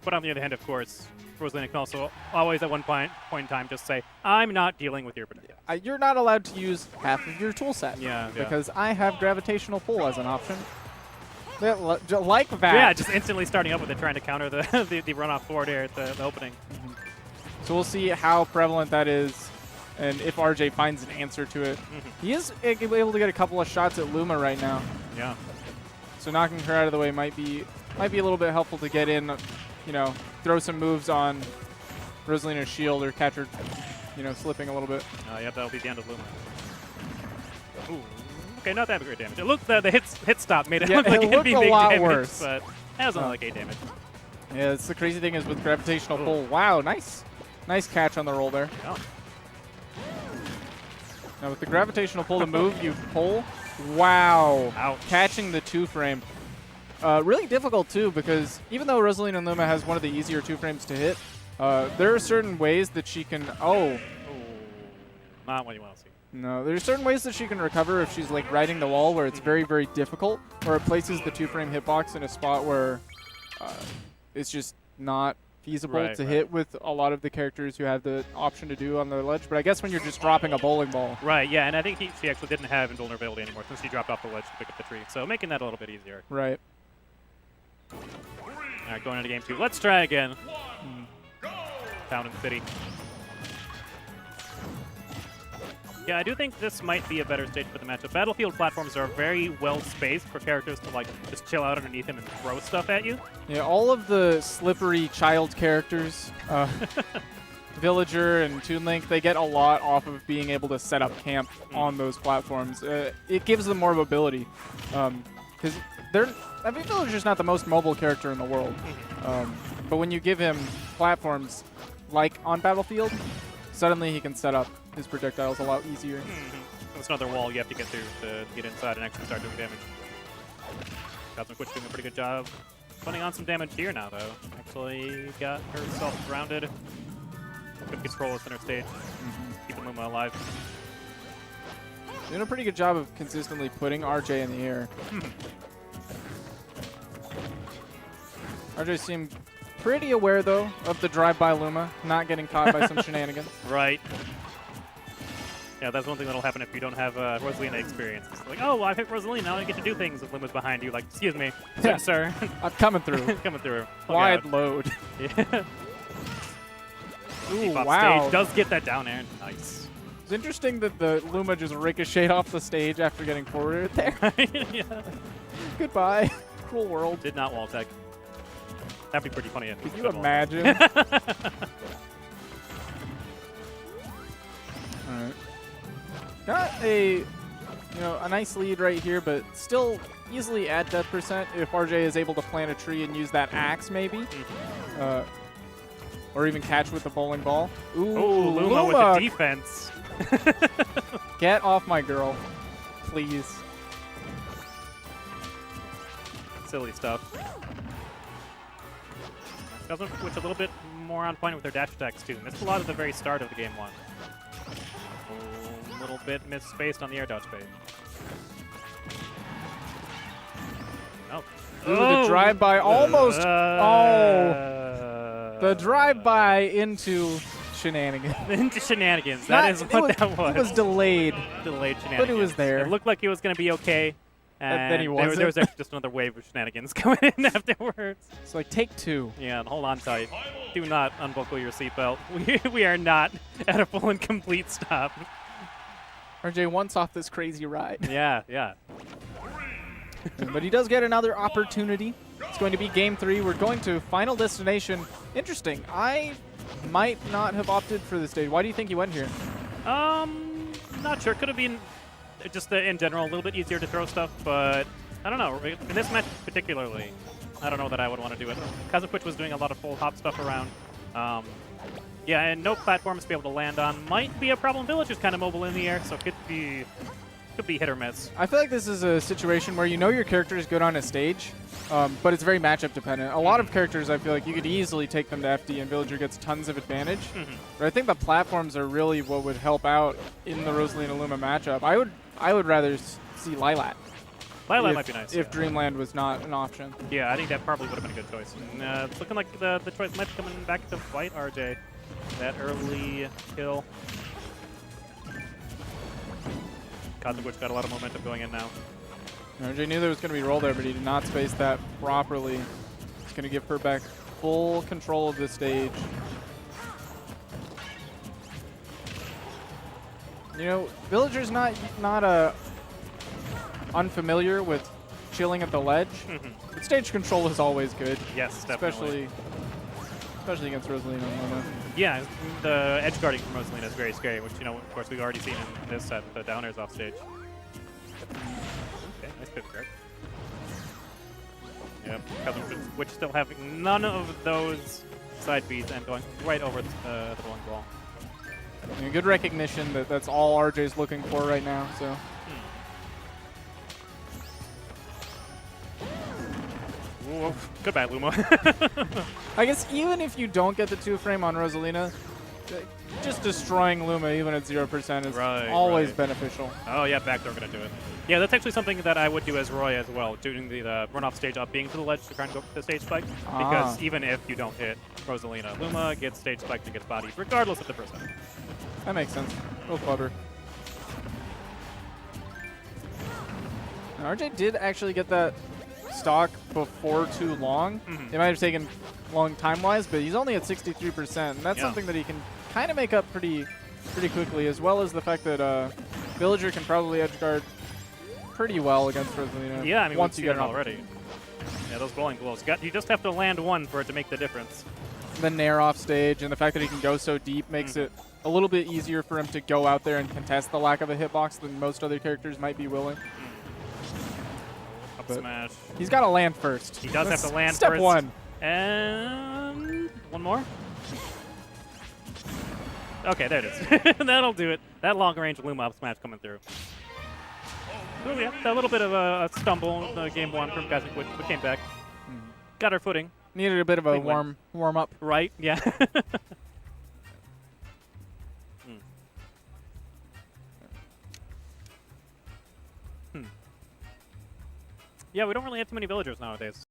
But on the other hand, of course, Rosalina can also always at one point in time just say, I'm not dealing with your banana. You're not allowed to use half of your tool set. Yeah. Because I have gravitational pull as an option. Like that. Yeah, just instantly starting up with it, trying to counter the the runoff forward air at the opening. So we'll see how prevalent that is and if RJ finds an answer to it. He is able to get a couple of shots at Luma right now. Yeah. So knocking her out of the way might be a little bit helpful to get in, you know, throw some moves on Rosalina's shield or catch her, you know, slipping a little bit. Yep, that'll be the end of Luma. Ooh. Okay, not that great damage. It looked the hit stop made it look like it'd be a big lot damage, worse. but that was only like 8 damage. Yeah, it's the crazy thing is with gravitational pull. Wow, nice catch on the roll there. Oh. Now with the gravitational pull, the move you pull, wow, Ouch. Catching the 2-frame. Really difficult too because even though Rosalina Luma has one of the easier 2-frames to hit, there are certain ways that she can. Ooh, not what you want to see. No, there's certain ways that she can recover if she's like riding the wall where it's very, very difficult, or it places the 2-frame hitbox in a spot where it's just not feasible to hit with a lot of the characters who have the option to do on the ledge. But I guess when you're just dropping a bowling ball. Right, yeah, and I think she actually didn't have invulnerability anymore since she dropped off the ledge to pick up the tree, so making that a little bit easier. Right. All right, going into game 2. Let's try again. Town and City. Yeah, I do think this might be a better stage for the matchup. Battlefield platforms are very well spaced for characters to like just chill out underneath him and throw stuff at you. Yeah, all of the slippery child characters, Villager and Toon Link, they get a lot off of being able to set up camp on those platforms. It gives them more mobility because Villager's not the most mobile character in the world, but when you give him platforms like on Battlefield, suddenly he can set up his projectiles a lot easier. That's another wall you have to get through to get inside and actually start doing damage. Cosmic doing a pretty good job. Putting on some damage here now, though. Actually got herself grounded. Good control of center stage. Keeping Luma alive. Doing a pretty good job of consistently putting RJ in the air. RJ seemed pretty aware, though, of the drive-by Luma, not getting caught by some shenanigans. Right. Yeah, that's one thing that'll happen if you don't have Rosalina experience. It's like, oh, well, I've hit Rosalina, now I get to do things with Luma's behind you. Like, excuse me, Yeah. sir. I'm coming through. Coming through. Wide load. Yeah. Ooh, Off wow. stage does get that down air. Nice. It's interesting that the Luma just ricocheted off the stage after getting forwarded there. Yeah. Goodbye. Cruel world. Did not wall tech. That'd be pretty funny. Could you imagine? Alright. Got a nice lead right here, but still easily at death percent if RJ is able to plant a tree and use that axe maybe. Or even catch with the bowling ball. Ooh, Luma with the defense. Get off my girl, please. Silly stuff. Cosmic Switch a little bit more on point with their dash attacks too. Missed a lot at the very start of the game 1. A little bit misspaced on the air dodge fade. Oh. Ooh, the drive-by almost. The drive-by into shenanigans. Into shenanigans. That is what that was. It was delayed. Delayed shenanigans. But it was there. It looked like it was going to be okay. And then he wasn't. There was actually just another wave of shenanigans coming in afterwards. It's like, take 2. Yeah, hold on tight. Do not unbuckle your seatbelt. We are not at a full and complete stop. RJ wants off this crazy ride. Yeah, yeah. But he does get another opportunity. It's going to be game 3. We're going to Final Destination. Interesting. I might not have opted for this stage. Why do you think he went here? Not sure. Could have been just in general a little bit easier to throw stuff, but I don't know. In this match particularly, I don't know that I would want to do it. Kazakwitch was doing a lot of full hop stuff around. Yeah, and no platforms to be able to land on might be a problem. Villager's kind of mobile in the air, so it could be hit or miss. I feel like this is a situation where you know your character is good on a stage, but it's very matchup dependent. A lot of characters, I feel like you could easily take them to FD and Villager gets tons of advantage. But I think the platforms are really what would help out in the Rosalina Luma matchup. I would rather see Lilat. Lilac might be nice. If Yeah. Dreamland was not an option. Yeah, I think that probably would have been a good choice. And, it's looking like the choice might be coming back to White RJ. That early kill. Kazuwich got a lot of momentum going in now. RJ knew there was going to be roll there, but he did not space that properly. It's going to give her back full control of the stage. You know, Villager's not unfamiliar with chilling at the ledge, but stage control is always good. Yes, definitely. Especially against Rosalina and Luna. Yeah, the edge guarding from Rosalina is very scary, which, you know, of course, we've already seen in this set, the downers off stage. Okay, nice pivot guard. Yep, Kazuwich still having none of those side beats and going right over the one wall. And good recognition that that's all RJ's looking for right now. So. Ooh, goodbye, Luma. I guess even if you don't get the 2-frame on Rosalina, just destroying Luma even at 0% is always beneficial. Oh yeah, backdoor gonna do it. Yeah, that's actually something that I would do as Roy as well, doing the run-off stage up, being to the ledge to try and go for the stage spike. Because even if you don't hit Rosalina, Luma gets stage spiked and gets bodied, regardless of the percent. That makes sense. Real clever. And RJ did actually get that stock before too long. It might have taken long time-wise, but he's only at 63%, and that's something that he can kind of make up pretty quickly, as well as the fact that Villager can probably edge guard pretty well against Rosalina. Yeah, I mean, once you get it already. Yeah, those bowling blows. You just have to land one for it to make the difference. The nair off stage and the fact that he can go so deep makes it a little bit easier for him to go out there and contest the lack of a hitbox than most other characters might be willing. Up smash. He's got to land first. He does have to land step first. one. And one more. Okay, there it is. That'll do it. That long-range Luma up smash coming through. Oh, yeah, a little bit of a stumble in game one from Kazuwich, but came back. Got her footing. Needed a bit of a warm up. Right, yeah. Yeah, we don't really have too many villagers nowadays.